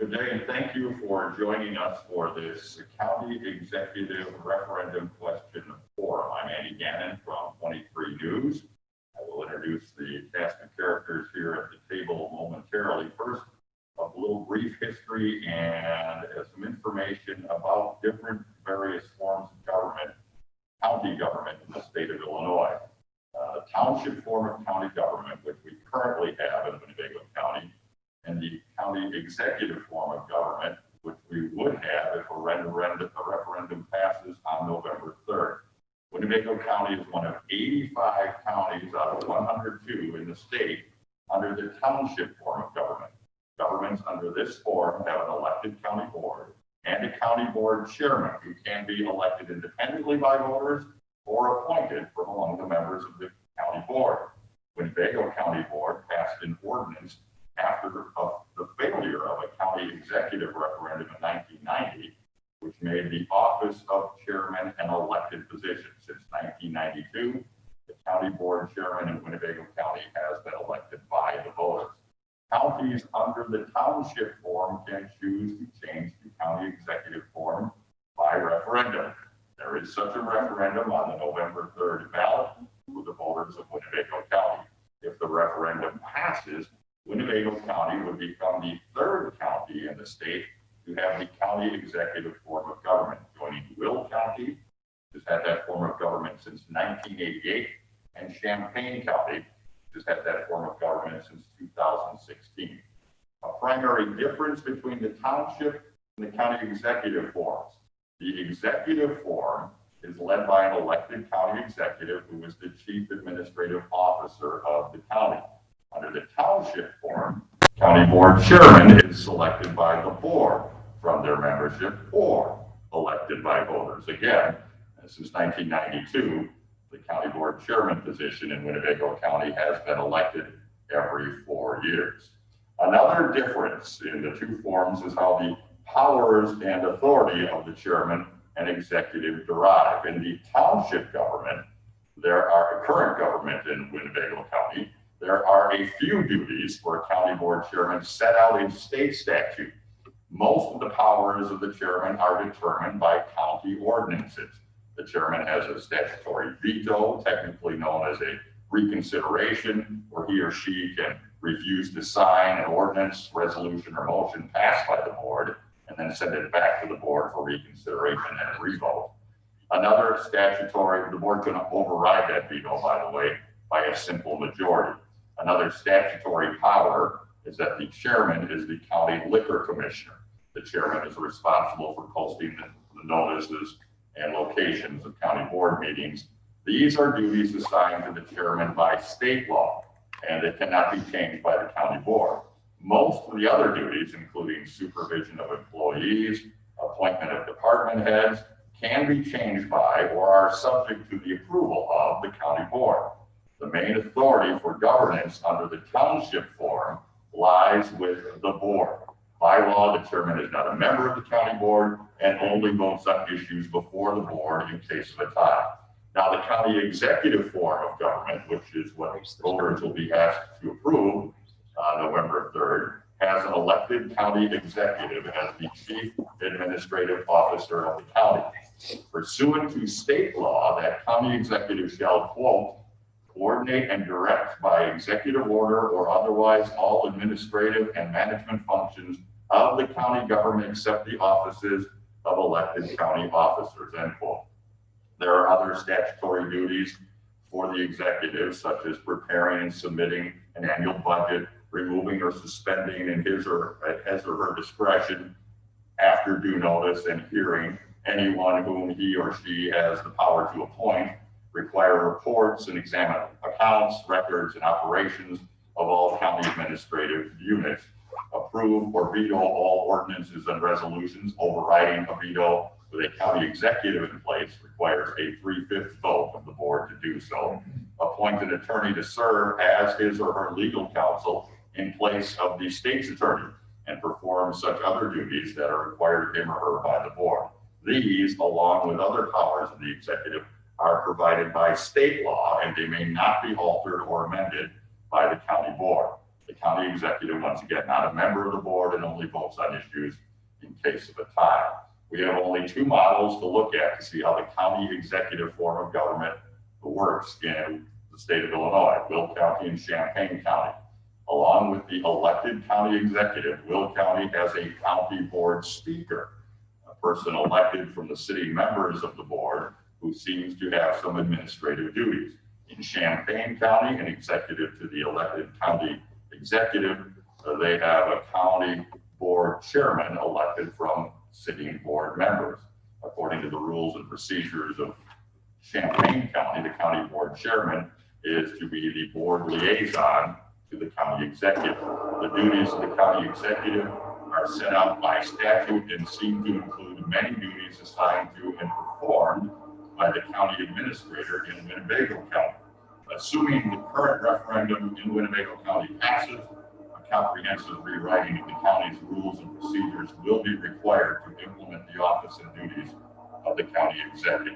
Good day, and thank you for joining us for this County Executive Referendum Question Forum. I'm Andy Gannon from 23 News. I will introduce the cast of characters here at the table momentarily. First, a little brief history and some information about different various forms of government, county government in the state of Illinois. The township form of county government, which we currently have in Winnebago County, and the county executive form of government, which we would have if a referendum passes on November 3rd. Winnebago County is one of 85 counties out of 102 in the state under the township form of government. Governments under this form have an elected county board and a county board chairman who can be elected independently by voters or appointed from among the members of the county board. Winnebago County Board passed an ordinance after the failure of a county executive referendum in 1990, which made the office of chairman an elected position. Since 1992, the county board chairman in Winnebago County has been elected by the voters. Counties under the township form can choose to change the county executive form by referendum. There is such a referendum on the November 3rd ballot with the voters of Winnebago County. If the referendum passes, Winnebago County would become the third county in the state to have the county executive form of government, joining Will County, which has had that form of government since 1988, and Champaign County, which has had that form of government since 2016. A primary difference between the township and the county executive forms. The executive form is led by an elected county executive who is the chief administrative officer of the county. Under the township form, county board chairman is selected by the board from their membership or elected by voters. Again, since 1992, the county board chairman position in Winnebago County has been elected every 4 years. Another difference in the two forms is how the powers and authority of the chairman and executive derive. In the township government, there are a current government in Winnebago County. There are a few duties for a county board chairman set out in state statute. Most of the powers of the chairman are determined by county ordinances. The chairman has a statutory veto, technically known as a reconsideration, where he or she can refuse to sign an ordinance, resolution, or motion passed by the board, and then send it back to the board for reconsideration and revote. Another statutory, the board can override that veto, by the way, by a simple majority. Another statutory power is that the chairman is the county liquor commissioner. The chairman is responsible for posting the notices and locations of county board meetings. These are duties assigned to the chairman by state law, and it cannot be changed by the county board. Most of the other duties, including supervision of employees, appointment of department heads, can be changed by or are subject to the approval of the county board. The main authority for governance under the township form lies with the board. By law, the chairman is not a member of the county board and only votes on issues before the board in case of a tie. Now, the county executive form of government, which is what voters will be asked to approve on November 3rd, has an elected county executive as the chief administrative officer of the county. Pursuant to state law, that county executive shall, quote, coordinate and direct by executive order or otherwise all administrative and management functions of the county government except the offices of elected county officers, end quote. There are other statutory duties for the executive, such as preparing and submitting an annual budget, removing or suspending in his or her discretion after due notice and hearing anyone whom he or she has the power to appoint, require reports and examine accounts, records, and operations of all county administrative units, approve or veto all ordinances and resolutions. Overriding a veto with a county executive in place requires a 3/5 vote of the board to do so. Appoint an attorney to serve as his or her legal counsel in place of the state's attorney and perform such other duties that are required of him or her by the board. These, along with other powers of the executive, are provided by state law, and they may not be altered or amended by the county board. The county executive, once again, not a member of the board and only votes on issues in case of a tie. We have only two models to look at to see how the county executive form of government works in the state of Illinois, Will County and Champaign County. Along with the elected county executive, Will County has a county board speaker, a person elected from the city members of the board who seems to have some administrative duties. In Champaign County, an executive to the elected county executive, they have a county board chairman elected from sitting board members. According to the rules and procedures of Champaign County, the county board chairman is to be the board liaison to the county executive. The duties of the county executive are set out by statute and seem to include many duties assigned to and performed by the county administrator in Winnebago County. Assuming the current referendum in Winnebago County passes, a comprehensive rewriting of the county's rules and procedures will be required to implement the office and duties of the county executive.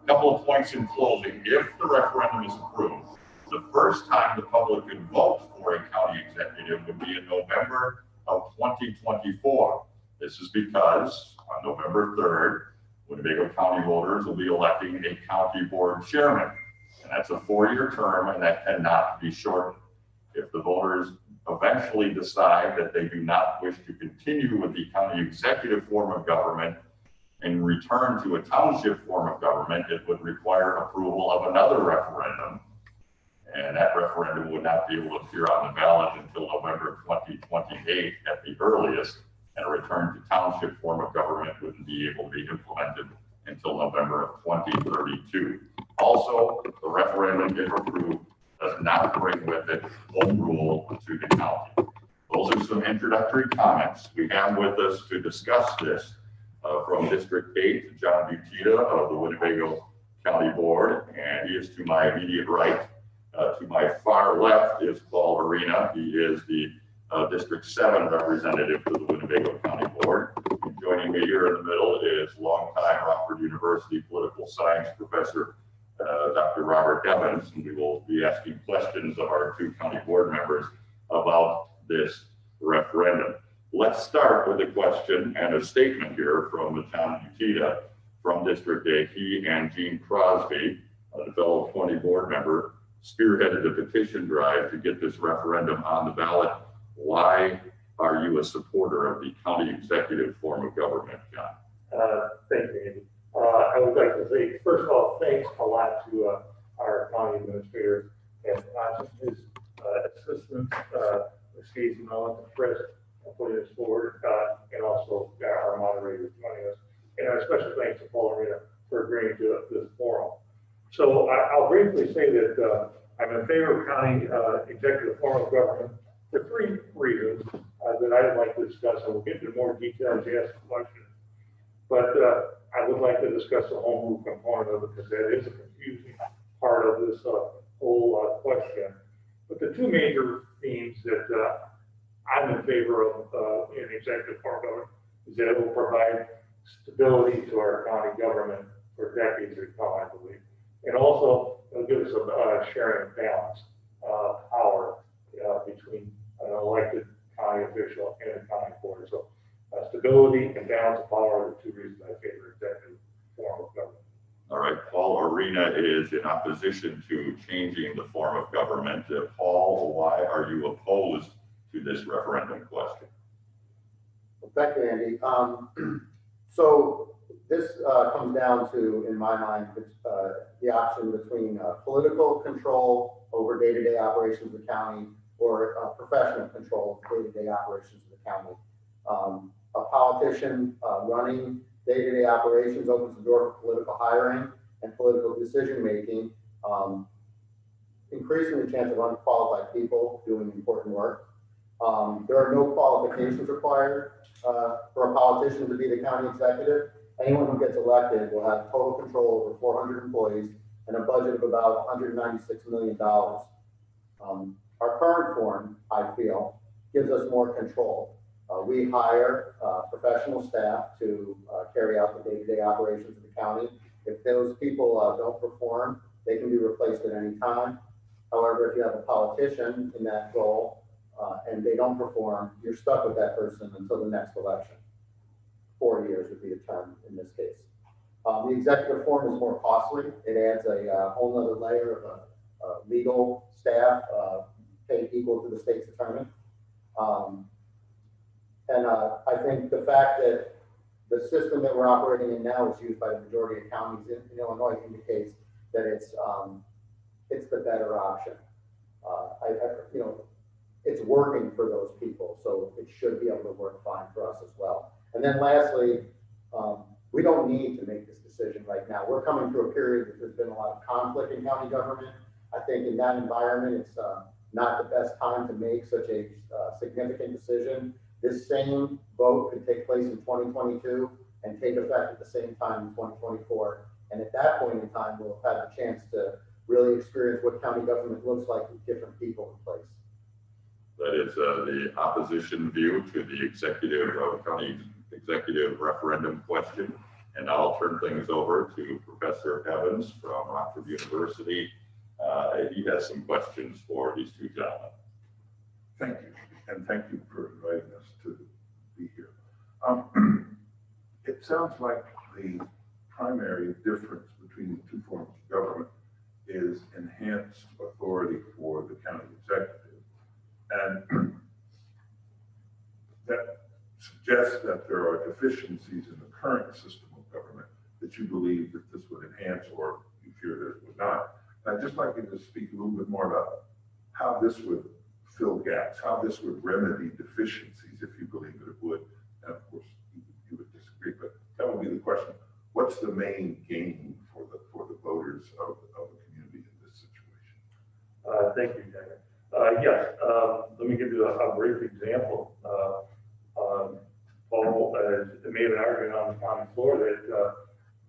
A couple of points in closing. If the referendum is approved, the first time the public could vote for a county executive would be in November of 2024. This is because on November 3rd, Winnebago County voters will be electing a county board chairman. And that's a 4-year term, and that cannot be shortened. If the voters eventually decide that they do not wish to continue with the county executive form of government and return to a township form of government, it would require approval of another referendum. And that referendum would not be able to appear on the ballot until November 2028 at the earliest, and a return to township form of government wouldn't be able to be implemented until November of 2032. Also, the referendum, if approved, does not bring with it home rule to the county. Those are some introductory comments. We have with us to discuss this from District 8, John Butita of the Winnebago County Board, and he is to my immediate right. To my far left is Paul Arena. He is the District 7 representative to the Winnebago County Board. And joining me here in the middle is longtime Rockford University political science professor, Dr. Robert Evans, and we will be asking questions of our two county board members about this referendum. Let's start with a question and a statement here from John Butita from District 8. He and Gene Crosby, a fellow 20 board member, spearheaded a petition drive to get this referendum on the ballot. Why are you a supporter of the county executive form of government, John? Thank you, Andy. I would like to say, first of all, thanks a lot to our county administrator and not just his assistant, Stacey Mellon, the president, putting this forward, and also our moderators joining us. And our special thanks to Paul Arena for agreeing to this forum. So I'll briefly say that I'm in favor of county executive form of government for 3 reasons that I'd like to discuss, and we'll get into more detail as you ask the question. But I would like to discuss the home rule component of it, because that is a confusing part of this whole question. But the 2 major themes that I'm in favor of in executive form of government is that it will provide stability to our county government for decades to come, I believe. And also, it'll give us a sharing balance of power between an elected county official and a county board. So stability and balance of power are the 2 reasons I favor executive form of government. All right, Paul Arena is in opposition to changing the form of government. Paul, why are you opposed to this referendum question? Well, thank you, Andy. So this comes down to, in my mind, the option between political control over day-to-day operations of the county or professional control of day-to-day operations of the county. A politician running day-to-day operations opens the door for political hiring and political decision-making, increasing the chance of unqualified people doing important work. There are no qualifications required for a politician to be the county executive. Anyone who gets elected will have total control over 400 employees and a budget of about $196 million. Our current form, I feel, gives us more control. We hire professional staff to carry out the day-to-day operations of the county. If those people don't perform, they can be replaced at any time. However, if you have a politician in that role, and they don't perform, you're stuck with that person until the next election. 4 years would be the term in this case. The executive form is more costly. It adds a whole other layer of a legal staff paid equal to the state's attorney. I think the fact that the system that we're operating in now is used by the majority of counties in Illinois indicates that it's the better option. It's working for those people, so it should be able to work fine for us as well. And then lastly, we don't need to make this decision right now. We're coming through a period that there's been a lot of conflict in county government. I think in that environment, it's not the best time to make such a significant decision. This same vote could take place in 2022 and take effect at the same time in 2024. And at that point in time, we'll have a chance to really experience what county government looks like with different people in place. That is the opposition view to the county executive referendum question. And I'll turn things over to Professor Evans from Rockford University. He has some questions for these two gentlemen. Thank you, and thank you for inviting us to be here. It sounds like the primary difference between the two forms of government is enhanced authority for the county executive. And that suggests that there are deficiencies in the current system of government that you believe that this would enhance, or you fear that it would not. And I'd just like you to speak a little bit more about how this would fill gaps, how this would remedy deficiencies, if you believe that it would. And of course, you would disagree, but that would be the question. What's the main gain for the voters of the community in this situation? Thank you, Dennis. Yes, let me give you a brief example. Paul made an argument on the county floor that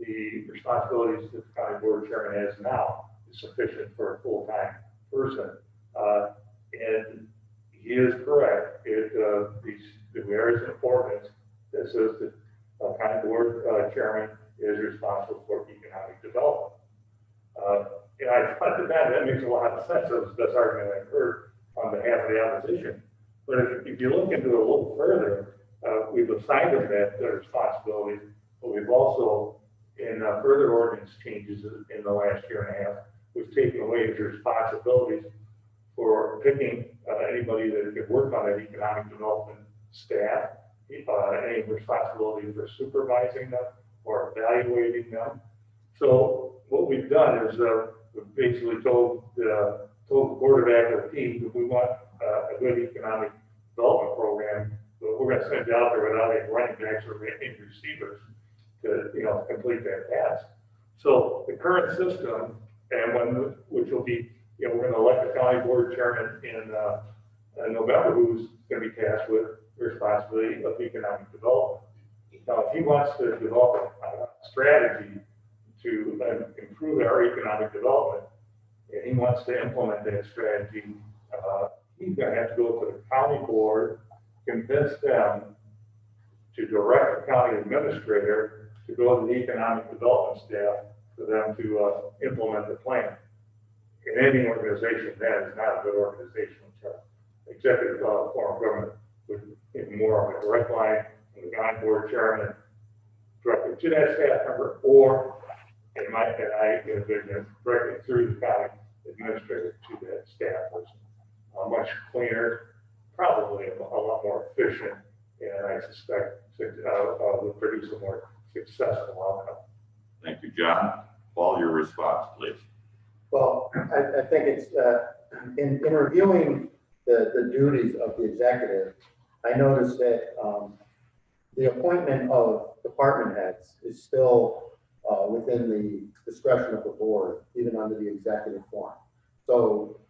the responsibilities that the county board chairman has now is sufficient for a full-time person. And he is correct. There is an ordinance that says that the county board chairman is responsible for economic development. And I thought that makes a lot of sense. That was the best argument I've heard on behalf of the opposition. But if you look into it a little further, we've assigned him that responsibility, but we've also, in further ordinance changes in the last year and a half, we've taken away his responsibilities for picking anybody that could work on that economic development staff, any responsibility for supervising them or evaluating them. So what we've done is we've basically told the Board of Active team that we want a good economic development program, but we're going to send it out there without any running backs or any receivers to complete that task. So the current system, and which will be, we're going to elect a county board chairman in November, who's going to be tasked with the responsibility of economic development. Now, if he wants to develop a strategy to improve our economic development, and he wants to implement that strategy, he's going to have to go to the county board, convince them to direct the county administrator to go to the economic development staff for them to implement the plan. In any organization, that is not a good organizational chart. Executive form of government would be more of a direct line from the county board chairman directly to that staff member, or I envision directly through the county administrator to that staff person. Much cleaner, probably a lot more efficient, and I suspect will produce a more successful outcome. Thank you, John. Paul, your response, please. Well, I think it's in reviewing the duties of the executive, I noticed that the appointment of department heads is still within the discretion of the board, even under the executive form. So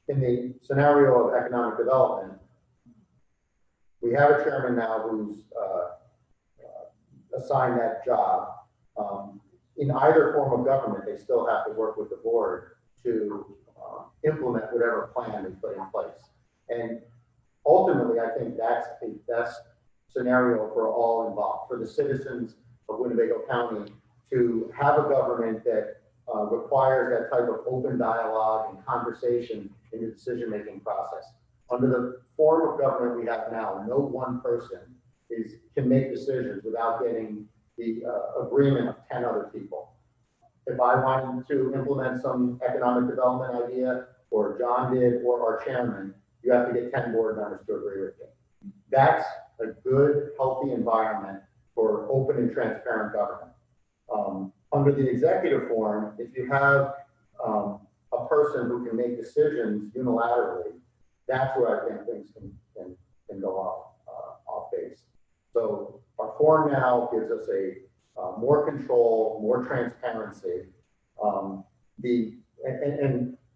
in the scenario of economic development, we have a chairman now who's assigned that job. In either form of government, they still have to work with the board to implement whatever plan is put in place. And ultimately, I think that's the best scenario for all involved, for the citizens of Winnebago County to have a government that requires that type of open dialogue and conversation in the decision-making process. Under the form of government we have now, no one person can make decisions without getting the agreement of 10 other people. If I wanted to implement some economic development idea, or John did, or our chairman, you have to get 10 board members to agree with you. That's a good, healthy environment for open and transparent government. Under the executive form, if you have a person who can make decisions unilaterally, that's where I think things can go off base. So our form now gives us a more control, more transparency. And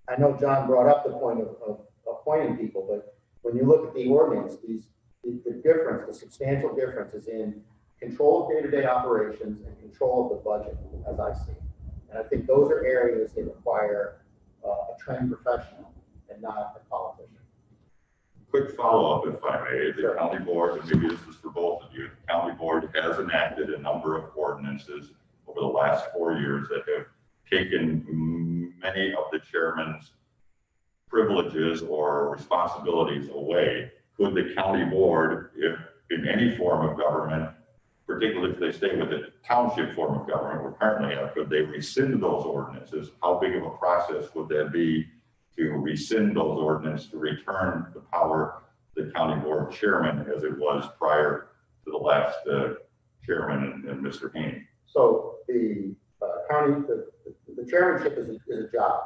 I know John brought up the point of appointing people, but when you look at the ordinance, the difference, the substantial difference is in control of day-to-day operations and control of the budget, as I see. And I think those are areas that require a trained professional and not a politician. Quick follow-up, if I may. The Sure. county board, and maybe this is for both of you, the county board has enacted a number of ordinances over the last 4 years that have taken many of the chairman's privileges or responsibilities away. Could the county board, if in any form of government, particularly if they stay with the township form of government we're currently at, could they rescind those ordinances? How big of a process would that be to rescind those ordinances, to return the power to the county board chairman as it was prior to the last chairman and Mr. Haney? So the the chairmanship is a job,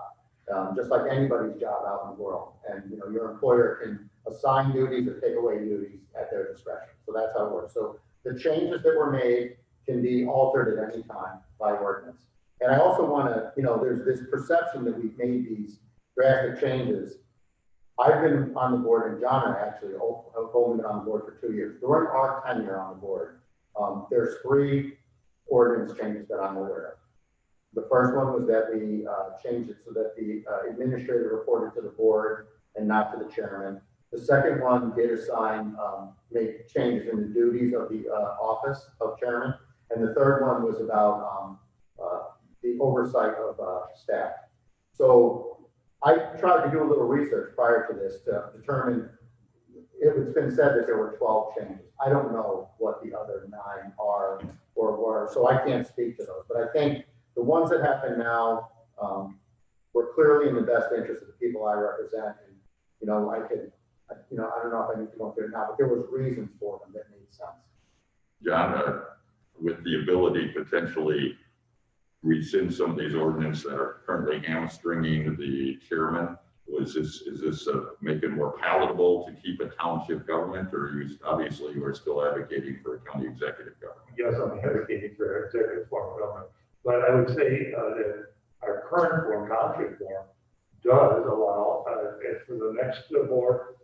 just like anybody's job out in the world. And your employer can assign duties or take away duties at their discretion. So that's how it works. So the changes that were made can be altered at any time by ordinance. And I also want to, there's this perception that we've made these drastic changes. I've been on the board, and John and I actually have only been on the board for 2 years. During our tenure on the board, there's 3 ordinance changes that I'm aware of. The first one was that we changed it so that the administrator reported to the board and not to the chairman. The second one did assign, make changes in the duties of the office of chairman. And the third one was about the oversight of staff. So I tried to do a little research prior to this to determine, it's been said that there were 12 changes. I don't know what the other 9 are or were, so I can't speak to those. But I think the ones that happen now were clearly in the best interest of the people I represent. And, I don't know if I need to go through it now, but there was reasons for them that made sense. John, with the ability potentially rescind some of these ordinances that are currently hamstringing the chairman, is this make it more palatable to keep a township government, or obviously you are still advocating for a county executive government? Yes, I'm advocating for executive form of government. But I would say that our current form, township form, does allow, for the next board,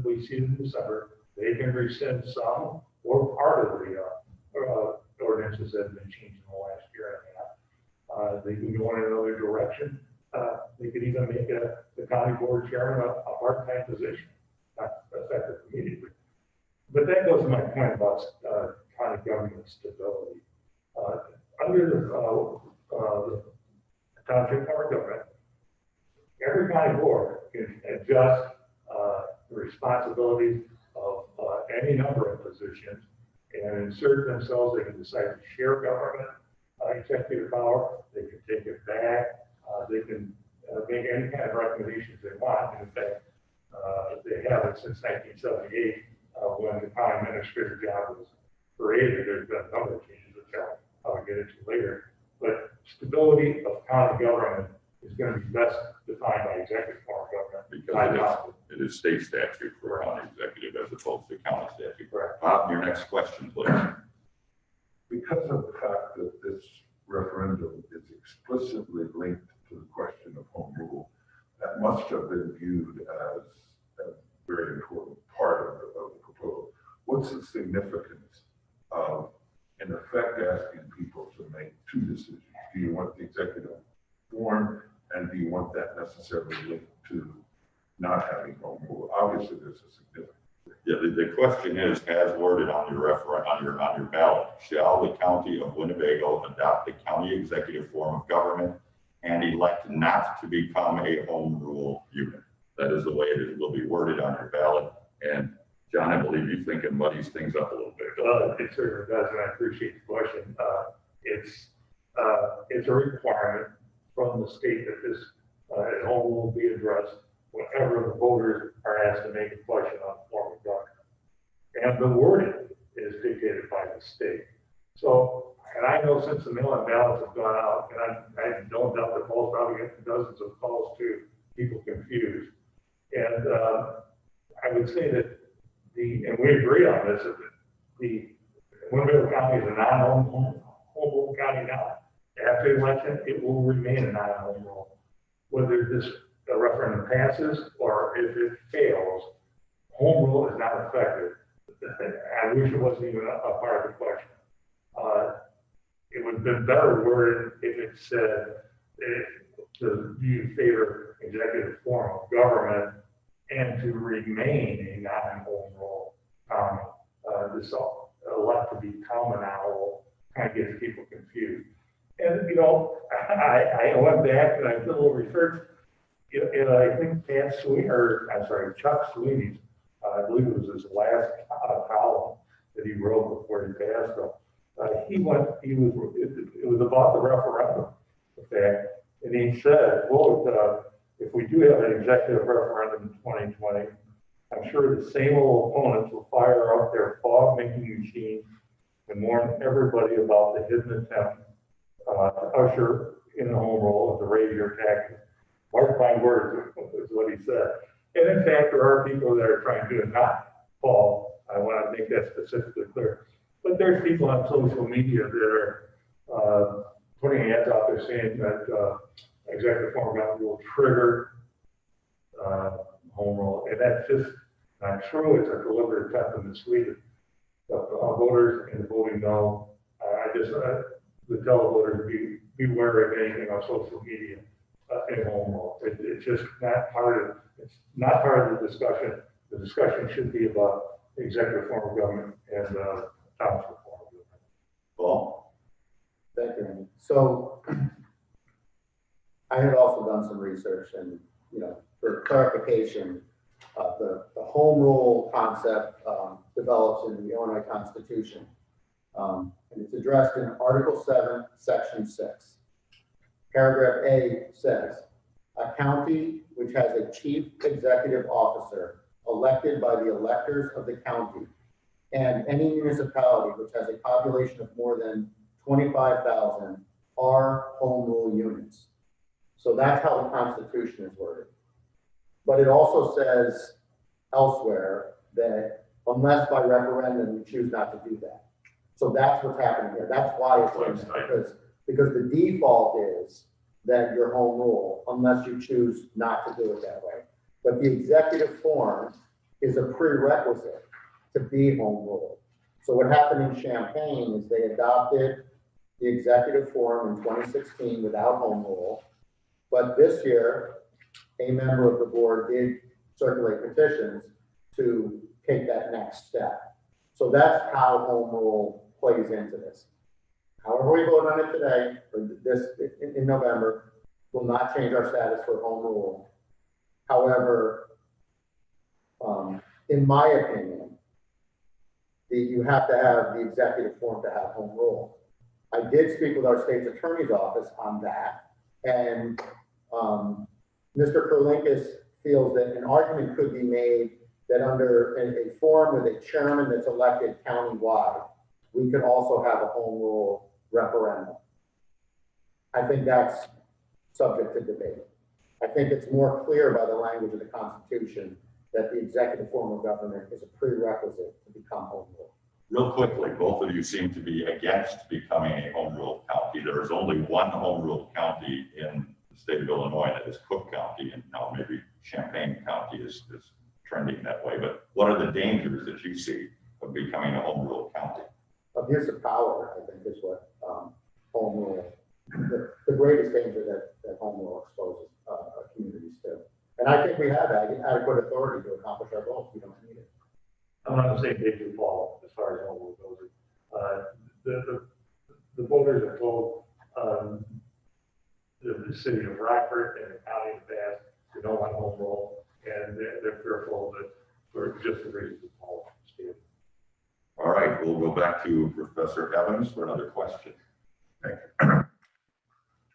we see in December, they can rescind some or part of the ordinances that have been changed in the last year and a half. They can go in another direction. They could even make the county board chairman a part-time position, not effective immediately. But that goes to my point about county government stability. Under the township form of government, every county board can adjust the responsibilities of any number of positions and insert themselves. They can decide to share government executive power. They can take it back. They can make any kind of recommendations they want. And in fact, they have it since 1978 when the county administrator job was created. There's been a number of changes, which I'll get into later. But stability of county government is going to be best defined by executive form of government. Because it is state statute for county executive as opposed to county statute. Correct. Bob, your next question, please. Because of the fact that this referendum is explicitly linked to the question of home rule, that must have been viewed as a very important part of the proposal. What's the significance of, in effect, asking people to make 2 decisions? Do you want the executive form, and do you want that necessarily linked to not having home rule? Obviously, there's a significance. Yeah, the question is, as worded on your ballot, shall the county of Winnebago adopt the county executive form of government and elect not to become a home rule unit? That is the way it will be worded on your ballot. And John, I believe you think it muddies things up a little bit. Well, it certainly does, and I appreciate the question. It's a requirement from the state that this at home will be addressed whenever the voters are asked to make a question on form of government. And the wording is dictated by the state. So, and I know since the mail-in ballots have gone out, and I don't doubt that polls probably get dozens of calls too, people confused. And I would say that and we agree on this, that the Winnebago County is a non-home rule county now. After the election, it will remain a non-home rule. Whether this referendum passes or if it fails, home rule is not effective. I wish it wasn't even a part of the question. It would have been better worded if it said do you favor executive form of government and to remain a non-home rule county. This elect to be common owl kind of gets people confused. And, you know, I went back and I did a little research, and I think Chuck Sweeney's, I believe it was his last column that he wrote before he passed it was about the referendum, okay? And he said, well, if we do have an executive referendum in 2020, I'm sure the same old opponents will fire up their fog-making machines and warn everybody about the hidden attempt to usher in the home rule and to raise your taxes. Mark my words, is what he said. And in fact, there are people that are trying to do it, not Paul. I want to make that specifically clear. But there's people on social media that are putting ads out there saying that executive form of government will trigger home rule, and that's just not true. It's a deliberate attempt to mislead the voters into voting no. I just would tell the voters to beware of anything on social media in home rule. It's just not part of. It's not part of the discussion. The discussion should be about the executive form of government and township form of government. Paul? Thank you, Andy. So I had also done some research, and, you know, for clarification, the home rule concept develops in the Illinois Constitution. And it's addressed in Article 7, Section 6. Paragraph A says, a county which has a chief executive officer elected by the electors of the county, and any municipality which has a population of more than 25,000 are home rule units. So that's how the Constitution is worded. But it also says elsewhere that unless by referendum, you choose not to do that. So that's what's happening here. That's why it's in there, because the default is that you're home rule unless you choose not to do it that way. But the executive form is a prerequisite to be home rule. So what happened in Champaign is they adopted the executive form in 2016 without home rule. But this year, a member of the board did circulate petitions to take that next step. So that's how home rule plays into this. However we vote on it today, or this in November, will not change our status for home rule. However, in my opinion, you have to have the executive form to have home rule. I did speak with our state's attorney's office on that, and Mr. Kurlinkis feels that an argument could be made that under a form with a chairman that's elected countywide, we could also have a home rule referendum. I think that's subject to debate. I think it's more clear by the language of the Constitution that the executive form of government is a prerequisite to become home rule. Real quickly, both of you seem to be against becoming a home rule county. There is only one home rule county in the state of Illinois, that is Cook County, and now maybe Champaign County is trending that way. But what are the dangers that you see of becoming a home rule county? Abuse of power, I think, is what home rule, the greatest danger that home rule exposes communities to. And I think we have adequate authority to accomplish our goals. We don't need it. I'm on the same page with Paul as far as home rule goes. The voters have told the city of Rockford and the county in the past, we don't want home rule. And and they're fearful that for just the reasons Paul stated. All right, we'll go back to Professor Evans for another question. Thank you.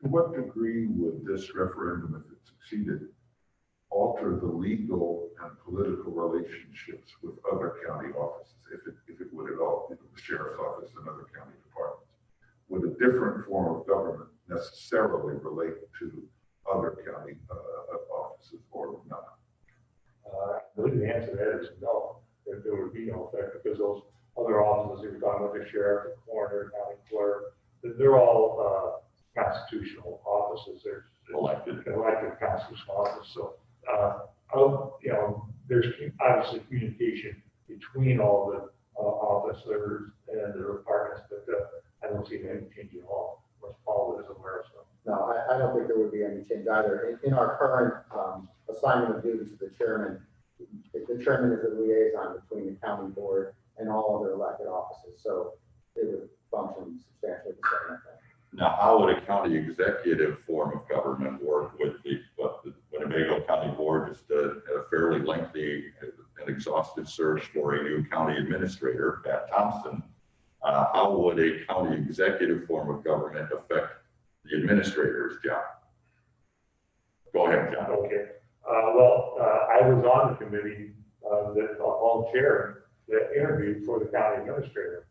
To what degree would this referendum, if it succeeded, alter the legal and political relationships with other county offices, if it would at all, the sheriff's office and other county departments? Would a different form of government necessarily relate to other county offices or not? I believe the answer to that is no. There would be no effect because those other offices you're talking about, the sheriff, the coroner, county clerk, they're all constitutional offices. They're Elected. Constitutional office. So, there's obviously communication between all the officers and the departments, but I don't see any change at all, as Paul is aware of. So. No, I don't think there would be any change either. In our current assignment of duties to the chairman is the liaison between the county board and all other elected offices. So it would function substantially the same. Now, how would a county executive form of government work with the Winnebago County Board just had a fairly lengthy and exhaustive search for a new county administrator, Pat Thompson? How would a county executive form of government affect the administrator's job? Go ahead, John. Okay. I was on the committee that Paul chaired that interviewed for the county administrator.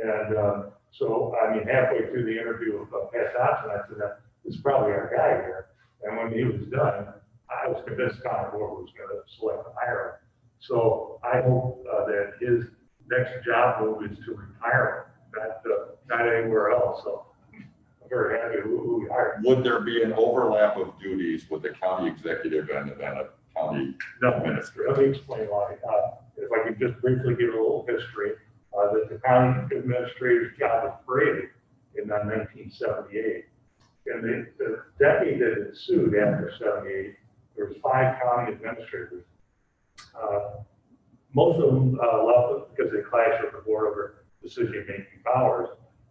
And so, halfway through the interview of Pat Thompson, I said, this is probably our guy here. And when he was done, I was convinced county board was going to select and hire him. So I hope that his next job move is to retire him, not anywhere else. So I'm very happy who we hired. Would there be an overlap of duties with the county executive and a county administrator? Let me explain why. If I could just briefly give a little history, that the county administrator's job was created in 1978. In the decade that ensued after 78, there was 5 county administrators. Most of them left because they clashed with the board over decision-making powers.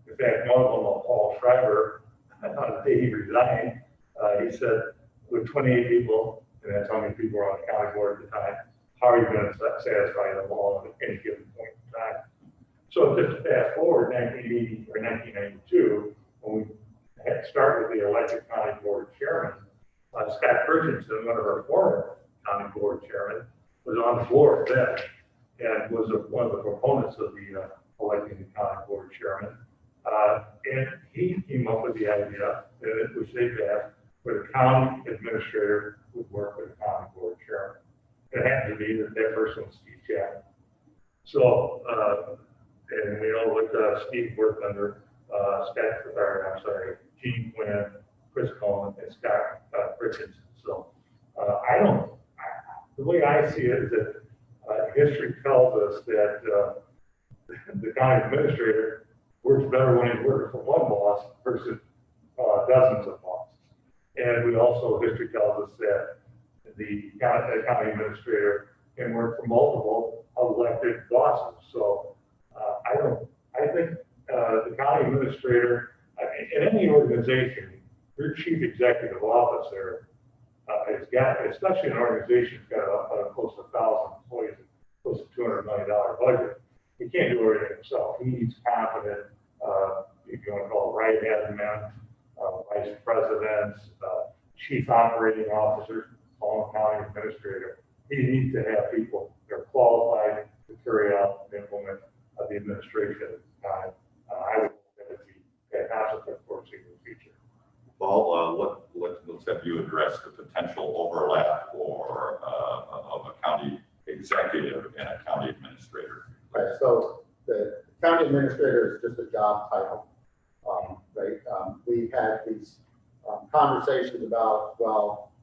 In fact, one of them, Paul Schreiber, on the day he resigned, he said, with 28 people, and that's how many people were on the county board at the time, how are you going to satisfy them all at any given point in time? So just to fast forward, 1980 or 1992, when we had started with the elected county board chairman, Scott Christensen, one of our former county board chairman, was on the board then and was one of the proponents of the electing the county board chairman. And he came up with the idea, which they passed, where the county administrator would work with the county board chairman. It happened to be that person was Steve Chapman. So, and with Steve worked under Gene Quinn, Chris Coleman, and Scott Christensen. So the way I see it is that history tells us that the county administrator works better when he's working for one boss versus dozens of bosses. And history tells us that the county administrator can work for multiple elected bosses. So I think the county administrator, in any organization, your chief executive officer has got, especially an organization that's got close to 1,000 employees, close to $200 million budget. He can't do everything himself. He needs competent, if you want to call it right-hand men, vice presidents, chief operating officers, all county administrator. He needs to have people that are qualified to carry out and implement the administration at the time. I would hope that it would be fantastic for the future. Paul, let's have you address the potential overlap of a county executive and a county administrator. Okay, so the county administrator is just a job title, right? We've had these conversations about, well,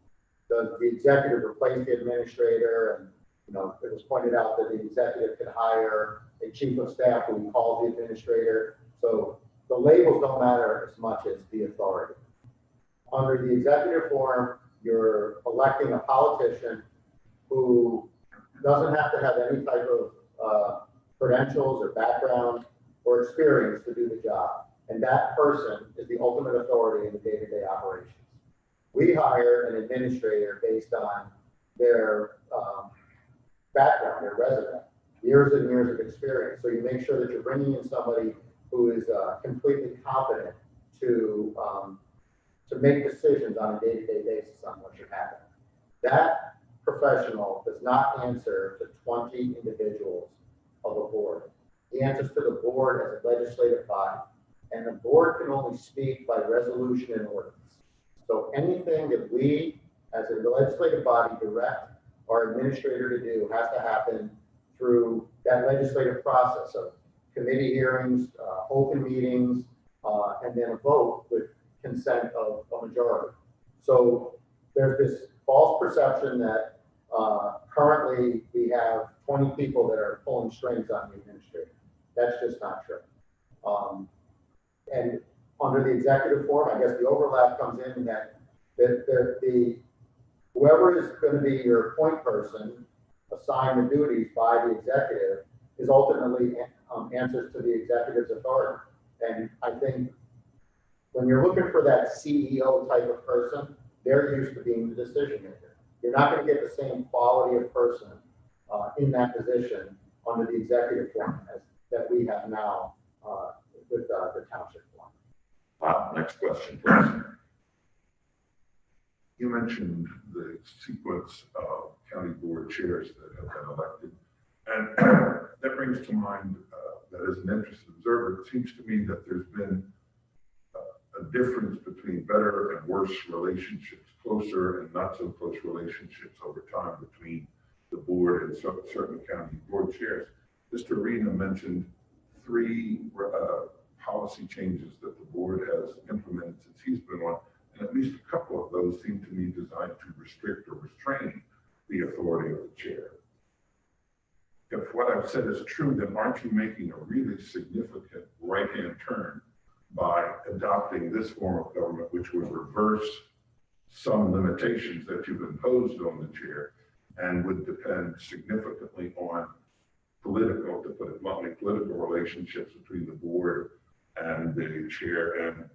does the executive replace the administrator? And it was pointed out that the executive could hire a chief of staff who we call the administrator. So the labels don't matter as much as the authority. Under the executive form, you're electing a politician who doesn't have to have any type of credentials or background or experience to do the job. And that person is the ultimate authority in the day-to-day operations. We hire an administrator based on their background, their resume, years and years of experience. So you make sure that you're bringing in somebody who is completely competent to make decisions on a day-to-day basis on what should happen. That professional does not answer to 20 individuals of a board. He answers to the board as a legislative body, and the board can only speak by resolution and ordinance. So anything that we, as a legislative body, direct our administrator to do has to happen through that legislative process of committee hearings, open meetings, and then a vote with consent of a majority. So there's this false perception that currently we have 20 people that are pulling strings on the administrator. That's just not true. And under the executive form, I guess the overlap comes in that whoever is going to be your point person assigned the duties by the executive is ultimately answers to the executive's authority. And I think when you're looking for that CEO type of person, they're used to being the decision maker. You're not going to get the same quality of person in that position under the executive form as that we have now with the township form. Wow, next question, please. You mentioned the sequence of county board chairs that have been elected. And that brings to mind that as an interested observer, it seems to me that there's been a difference between better and worse relationships, closer and not so close relationships over time between the board and certain county board chairs. Mr. Arena mentioned 3 policy changes that the board has implemented since he's been on, and at least a couple of those seem to me designed to restrict or restrain the authority of the chair. If what I've said is true, then aren't you making a really significant right-hand turn by adopting this form of government, which would reverse some limitations that you've imposed on the chair and would depend significantly on political, to put it bluntly, political relationships between the board and the chair, and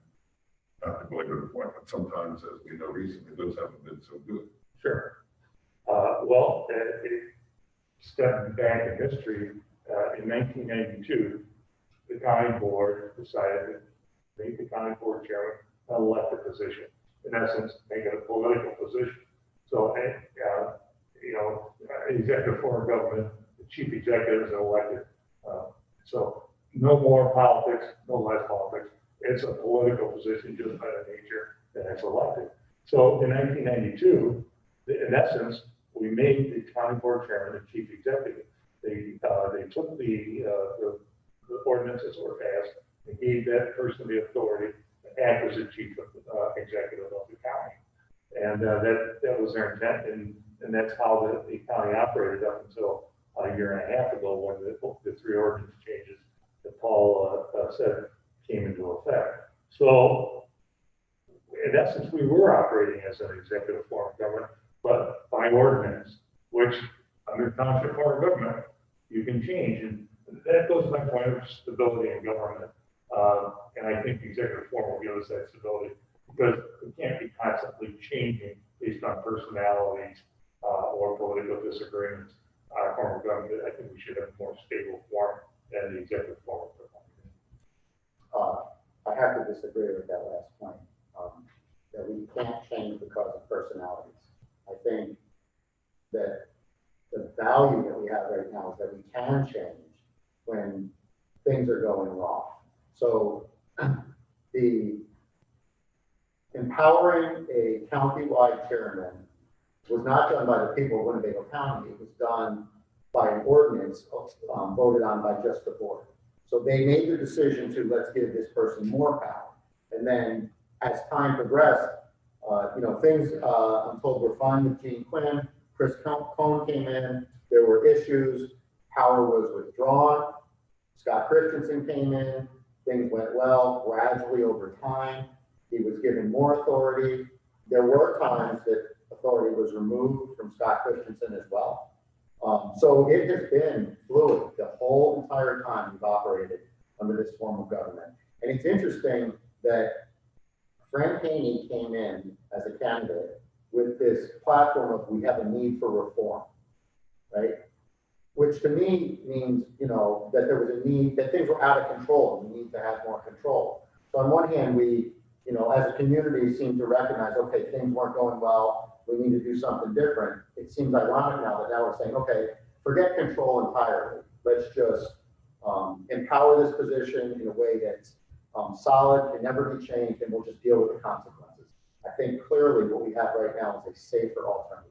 not to belabor the point, but sometimes, as we know recently, those haven't been so good. Sure. Well, stepping back in history, in 1992, the county board decided to make the county board chairman an elected position. In essence, make it a political position. So, executive form of government, the chief executive is elected. So no more politics, no less politics. It's a political position just by the nature that it's elected. So in 1992, in essence, we made the county board chairman the chief executive. They took the ordinances that were passed and gave that person the authority to act as the chief executive of the county. And that was their intent, and that's how the county operated up until a year and a half ago when the 3 ordinance changes that Paul said came into effect. So in essence, we were operating as an executive form of government, but by ordinance, which under township form of government, you can change. And that goes to my point of stability in government. And I think the executive form will give us that stability because we can't be constantly changing based on personalities or political disagreements. Our form of government, I think we should have a more stable form than the executive form of government. I have to disagree with that last point, that we can't change because of personalities. I think that the value that we have right now is that we can change when things are going wrong. So the empowering a county-wide chairman was not done by the people of Winnebago County. It was done by an ordinance voted on by just the board. So they made the decision to let's give this person more power. And then as time progressed, things I'm told were fine with Gene Quinn. Chris Cohn came in. There were issues. Power was withdrawn. Scott Christensen came in. Things went well gradually over time. He was given more authority. There were times that authority was removed from Scott Christensen as well. So it has been fluid the whole entire time we've operated under this form of government. And it's interesting that Frank Haney came in as a candidate with this platform of we have a need for reform, right? Which to me means, you know, that there was a need, that things were out of control, and we need to have more control. So on one hand, we, you know, as a community seem to recognize, okay, things weren't going well, we need to do something different. It seems ironic now that now we're saying, okay, forget control entirely. Let's just empower this position in a way that's solid, can never be changed, and we'll just deal with the consequences. I think clearly what we have right now is a safer alternative.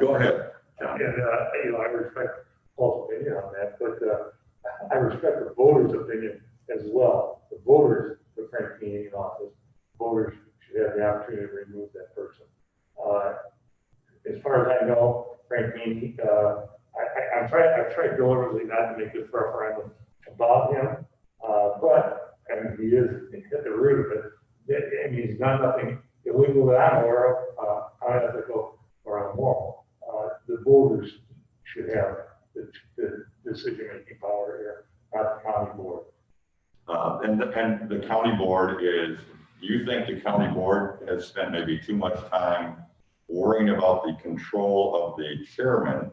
Go ahead, John. And, you know, I respect Paul's opinion on that, but I respect the voters' opinion as well. The voters, the Frank Keeney in office, voters should have the opportunity to remove that person. As far as I know, Frank Keeney, I've tried deliberately not to make this referendum about him, but I mean, he is at the root of it. I mean, he's done nothing illegal that I'm aware of, unethical or immoral. The voters should have the decision-making power here, not the county board. And the county board is, do you think the county board has spent maybe too much time worrying about the control of the chairman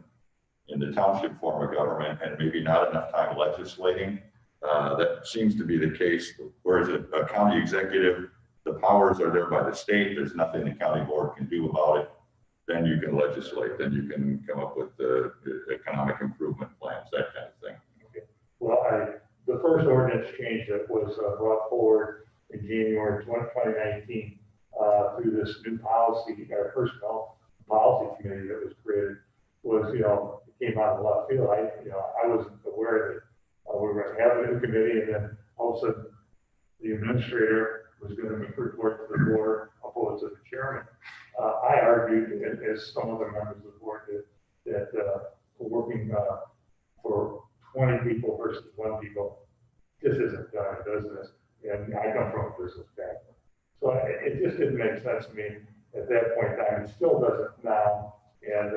in the township form of government and maybe not enough time legislating? That seems to be the case, whereas a county executive, the powers are there by the state, there's nothing the county board can do about it. Then you can legislate, then you can come up with the economic improvement plans, that kind of thing. Okay. Well, the first ordinance change that was brought forward in January 2019 through this new policy, our personnel policy committee that was created was, you know, it came out of left field. I wasn't aware that we were going to have a new committee, and then all of a sudden the administrator was going to report to the board opposed to the chairman. I argued, as some other members of the board did, that working for 20 people versus 1 people, this isn't done in business, and I come from a business background. So it just didn't make sense to me at that point in time. It still doesn't now, and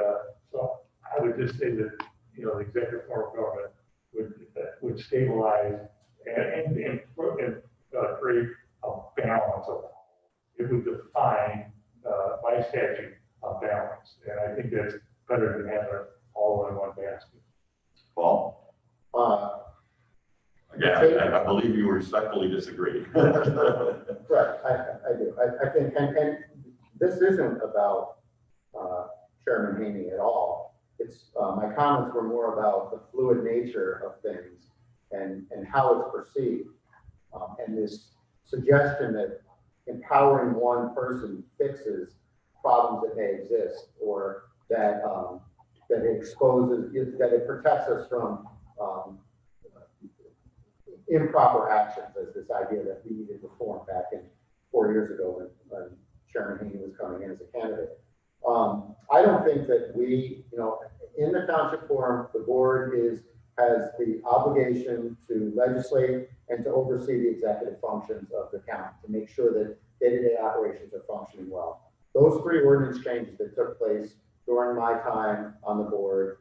so I would just say that, you know, the executive form of government would stabilize and create a balance of, it would define by statute a balance, and I think that's better than having it all in one basket. Paul? Again, I believe you respectfully disagree. Correct, I do. I think, and this isn't about Chairman Haney at all. It's my comments were more about the fluid nature of things and how it's perceived, and this suggestion that empowering one person fixes problems that may exist, or that that it exposes, that it protects us from improper actions, as this idea that we needed reform back in 4 years ago when Chairman Haney was coming in as a candidate. I don't think that we, you know, in the township forum, the board has the obligation to legislate and to oversee the executive functions of the county, to make sure that day-to-day operations are functioning well. Those 3 ordinance changes that took place during my time on the board,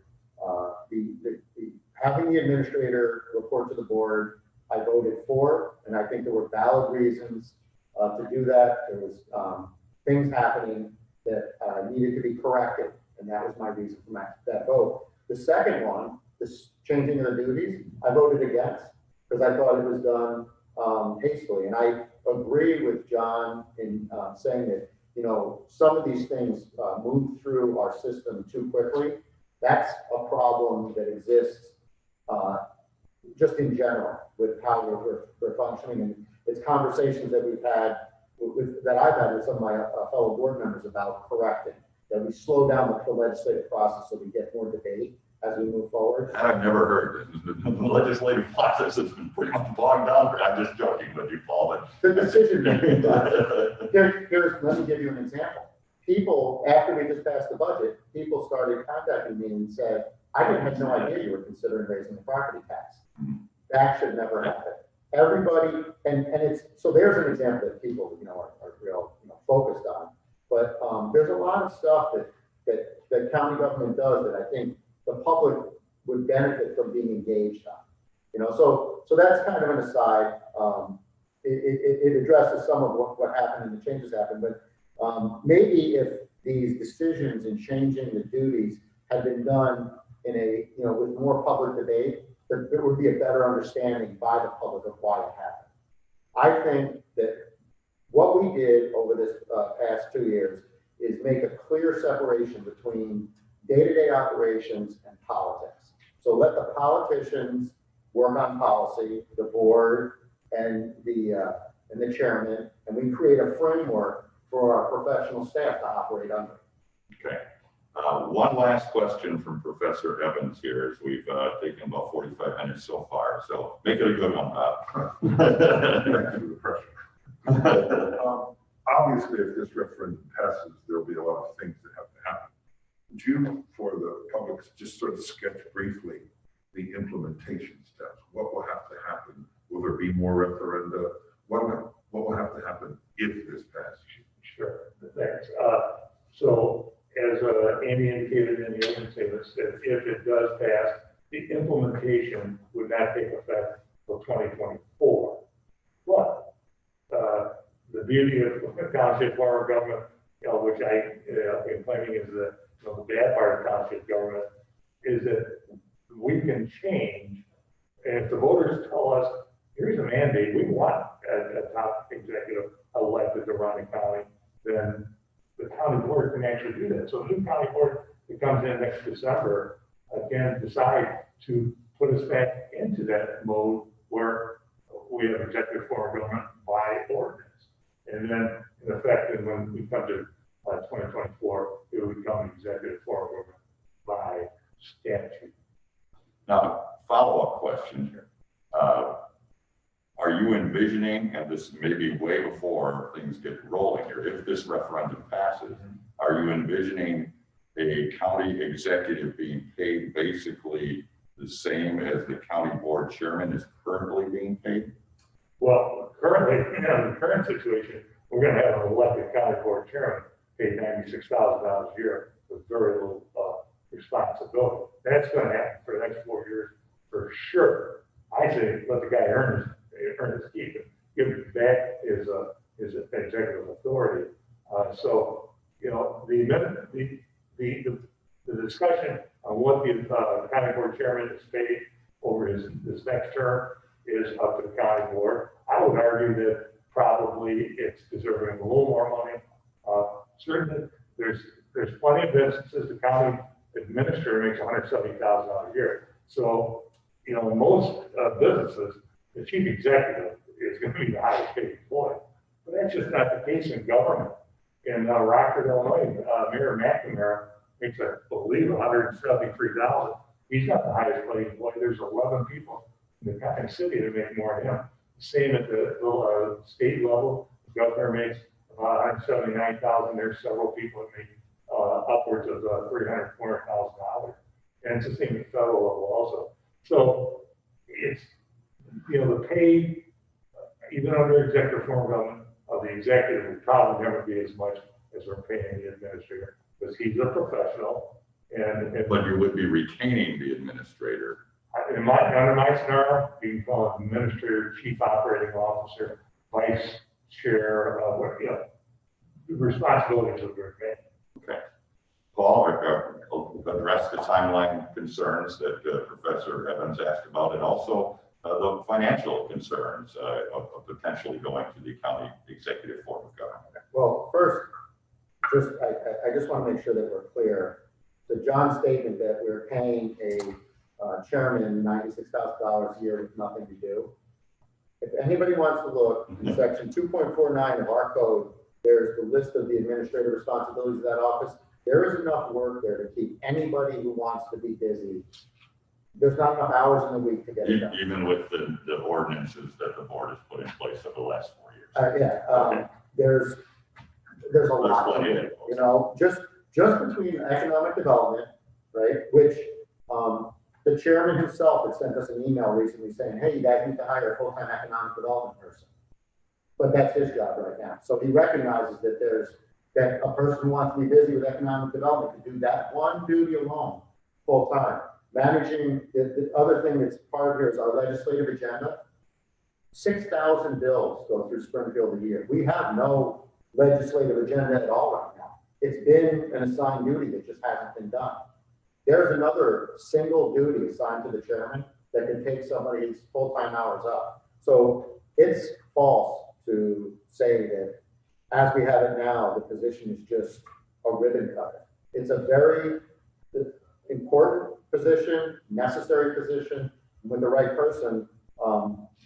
having the administrator report to the board, I voted for, and I think there were valid reasons to do that. There was things happening that needed to be corrected, and that was my reason for that vote. The second one, this changing of the duties, I voted against because I thought it was done hastily, and I agree with John in saying that, you know, some of these things move through our system too quickly. That's a problem that exists just in general with how we're functioning, and it's conversations that we've had that I've had with some of my fellow board members about correcting, that we slow down the legislative process so we get more debate as we move forward. I've never heard the legislative process has been pretty much bogged down. I'm just joking with you, Paul, but The decision making process. Let me give you an example. People, after we just passed the budget, people started contacting me and said, I didn't have no idea you were considering raising the property tax. That should never happen. Everybody, and it's, so there's an example that people, you know, are real, you know, focused on. But there's a lot of stuff that county government does that I think the public would benefit from being engaged on. You know, so that's kind of an aside. It addresses some of what happened and the changes happened, but Maybe if these decisions and changing the duties had been done in a, with more public debate, there would be a better understanding by the public of why it happened. I think that what we did over this past 2 years is make a clear separation between day-to-day operations and politics. So let the politicians work on policy, the board and the chairman, and we create a framework for our professional staff to operate under. Okay. One last question from Professor Evans here, as we've taken about 45 minutes so far, so make it a good one, Bob. Thanks for the pressure. Obviously, if this referendum passes, there'll be a lot of things that have to happen. Would you, for the public, just sort of sketch briefly the implementation steps? What will have to happen? Will there be more referenda? What will have to happen if this passes? Sure, thanks. So as Andy indicated in the opening statements, that if it does pass, the implementation would not take effect until 2024. But the beauty of township form of government, which I am claiming is the bad part of township government, is that we can change. And if the voters tell us, here's a mandate, we want a top executive elected to run the county, then the county board can actually do that. So the new county board that comes in next December can decide to put us back into that mode where we have executive form of government by ordinance. And then in effect, and when we come to 2024, it would become executive form of government by statute. Now, follow-up question here. Are you envisioning, and this may be way before things get rolling here, if this referendum passes, are you envisioning a county executive being paid basically the same as the county board chairman is currently being paid? Well, currently, in the current situation, we're going to have an elected county board chairman paid $96,000 a year with very little responsibility. That's going to happen for the next 4 years for sure. I say let the guy earn his keep and give him back his executive authority. So the discussion on what the county board chairman is paid over his next term is up to the county board. I would argue that probably it's deserving a little more money. Certainly, there's plenty of instances the county administrator makes $170,000 a year. So, in most businesses, the chief executive is going to be the highest paid employee. But that's just not the case in government. In Rockford, Illinois, Mayor McNamara makes, I believe, $173,000. He's not the highest paid employee. There's 11 people in the county city that make more than him. Same at the state level. The governor makes about $179,000. There's several people that make upwards of $300,000, $400,000. And it's the same at the federal level also. So it's, the pay, even under executive form of government, of the executive would probably never be as much as we're paying the administrator, because he's a professional. But you would be retaining the administrator. Under my scenario, you can call it administrator, chief operating officer, vice chair, the responsibilities of your man. Okay. Paul, address the timeline concerns that Professor Evans asked about, and also the financial concerns of potentially going to the county executive form of government. Well, first, I just want to make sure that we're clear. So John's statement that we're paying a chairman $96,000 a year with nothing to do. If anybody wants to look in section 2.49 of our code, there's the list of the administrative responsibilities of that office. There is enough work there to keep anybody who wants to be busy. There's not enough hours in the week to get it done. Even with the ordinances that the board has put in place over the last 4 years. Okay. There's a lot of it, just between economic development, right? Which the chairman himself had sent us an email recently saying, hey, you guys need to hire a full-time economic development person. But that's his job right now. So he recognizes that a person who wants to be busy with economic development can do that one duty alone, full-time. Managing, the other thing that's part of here is our legislative agenda. 6,000 bills go through Springfield a year. We have no legislative agenda at all right now. It's been an assigned duty that just hasn't been done. There's another single duty assigned to the chairman that could take somebody's full-time hours up. So it's false to say that as we have it now, the position is just a ribbon cutter. It's a very important position, necessary position, with the right person,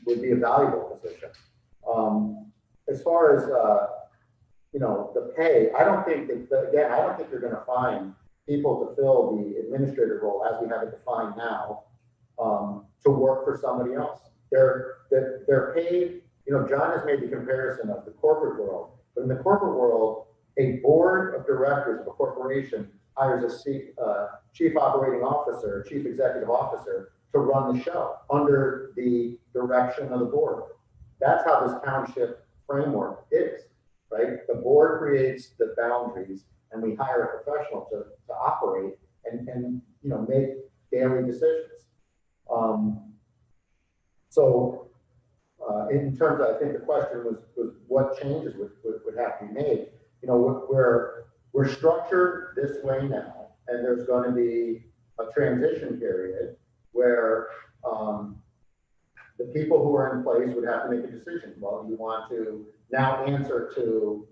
would be a valuable position. As far as, the pay, I don't think that, again, I don't think you're gonna find people to fill the administrative role as we have it defined now, to work for somebody else. They're paid, John has made the comparison of the corporate world, but in the corporate world, a board of directors of a corporation hires a chief operating officer, chief executive officer to run the show under the direction of the board. That's how this township framework is, right? The board creates the boundaries and we hire a professional to operate and make daily decisions. In terms of, I think the question was what changes would have to be made. We're structured this way now, and there's going to be a transition period where the people who are in place would have to make a decision. Well, you want to now answer to,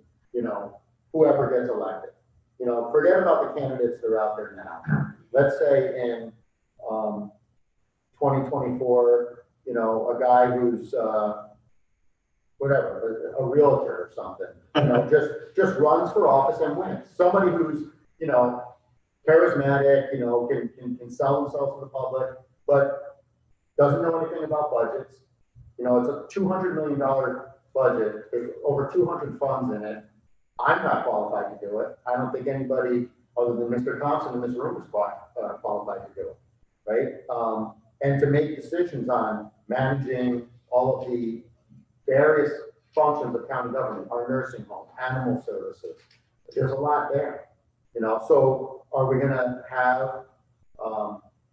whoever gets elected. Forget about the candidates that are out there now. Let's say in 2024, a guy who's whatever, a realtor or something, just runs for office and wins. Somebody who's, charismatic, can sell themselves to the public, but doesn't know anything about budgets. It's a $200 million budget. There's over 200 funds in it. I'm not qualified to do it. I don't think anybody other than Mr. Thompson in this room is qualified to do it, right? And to make decisions on managing all of the various functions of county government, our nursing home, animal services. There's a lot there, so are we gonna have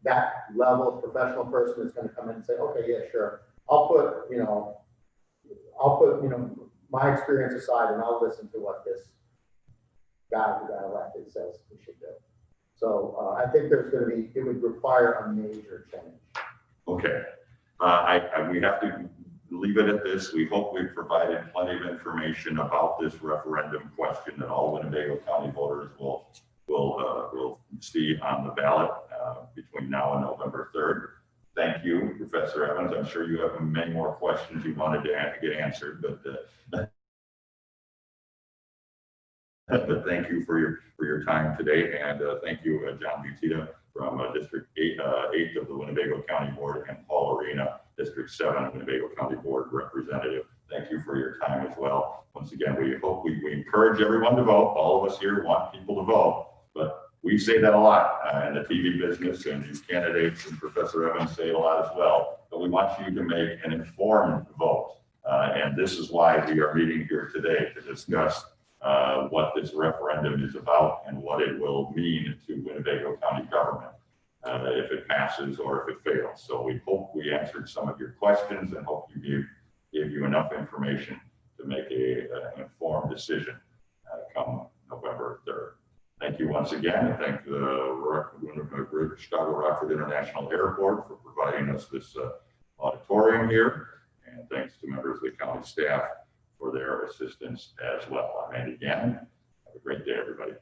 that level of professional person that's gonna come in and say, okay, yeah, sure. I'll put my experience aside and I'll listen to what this guy who got elected says we should do. So I think it would require a major change. Okay. We have to leave it at this. We hope we've provided plenty of information about this referendum question that all Winnebago County voters will see on the ballot between now and November 3rd. Thank you, Professor Evans. I'm sure you have many more questions you wanted to get answered, but thank you for your time today, and thank you, John Butita from District 8 of the Winnebago County Board, and Paul Arena, District 7 Winnebago County Board Representative. Thank you for your time as well. Once again, we hope we encourage everyone to vote. All of us here want people to vote, but we say that a lot in the TV business, and these candidates and Professor Evans say it a lot as well. But we want you to make an informed vote, and this is why we are meeting here today to discuss what this referendum is about and what it will mean to Winnebago County government if it passes or if it fails. So we hope we answered some of your questions and hope you gave you enough information to make an informed decision come November 3rd. Thank you once again, and thank the Chicago Rockford International Airport for providing us this auditorium here, and thanks to members of the county staff for their assistance as well. I'm Andy Gannon. Have a great day, everybody.